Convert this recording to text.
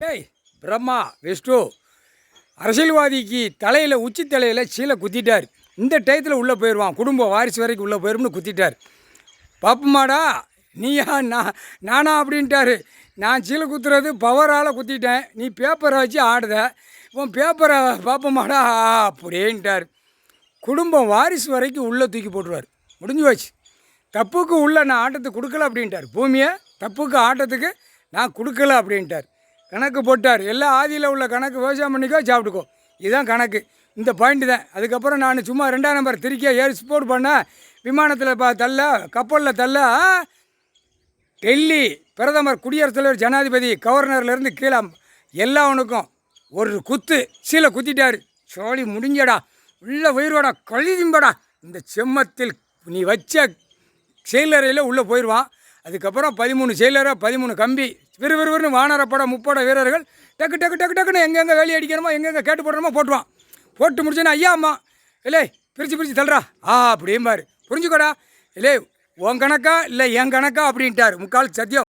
டேய் பிரம்மா விஷ்ணு அரசியல்வாதிக்கு தலையில் உச்சி தலையில் சீலை குத்திட்டார். இந்த டயத்தில் உள்ளே போயிடுவான், குடும்ப வாரிசு வரைக்கும் உள்ளே போயிடும்னு குத்திட்டார். பாப்பமாடா நீயா நானா அப்படின்ட்டாரு. நான் சீலை குத்துறது பவரால் குத்திட்டேன், நீ பேப்பரை வச்சு ஆடுத, உன் பேப்பரை பாப்பமாடா அப்படின்ட்டார். குடும்பம் வாரிசு வரைக்கும் உள்ளே தூக்கி போட்டுருவார். முடிஞ்சு போச்சு. தப்புக்கு உள்ள நான் ஆட்டத்துக்கு கொடுக்கல அப்படின்ட்டார். பூமியை தப்புக்கு ஆட்டத்துக்கு நான் கொடுக்கல அப்படின்ட்டார். கணக்கு போட்டார். எல்லா ஆதியில் உள்ள கணக்கு விவசாயம் பண்ணிக்கோ, சாப்பிட்டுக்கோ, இதுதான் கணக்கு. இந்த பாயிண்ட்டு தான். அதுக்கப்புறம் நான் சும்மா 2ஆம் நம்பர் திருக்கியாக ஏறி ஸ்போர்ட் பண்ணேன். விமானத்தில் தள்ள, கப்பலில் தள்ள, டெல்லி பிரதமர், குடியரசுத் தலைவர், ஜனாதிபதி, கவர்னர்லேருந்து கீழே எல்லாவனுக்கும் ஒரு குத்து சீலை குத்திட்டார். சோழி முடிஞ்சடா, உள்ள உயிரோடா கழுதிம்படா. இந்த செம்மத்தில் நீ வச்ச செயலறையில் உள்ளே போயிடுவான். அதுக்கப்புறம் 13 செயலரை, 13 கம்பி, விறுவிறுன்னு வானரப்பட முப்பட வீரர்கள் டக்கு டக்கு டக்கு டக்குன்னு எங்கெங்கே வேலி அடிக்கணுமோ, எங்கெங்கே கேட்டு போடணுமோ போட்டுவான். போட்டு முடிச்சோன்னா ஐயா அம்மா இல்லை பிரித்து தள்ளுறா அப்படிம்பாரு. புரிஞ்சுக்கோடா, இல்லை உன் கணக்கா இல்லை என் கணக்கா அப்படின்ட்டார். முக்கால் சத்தியம்.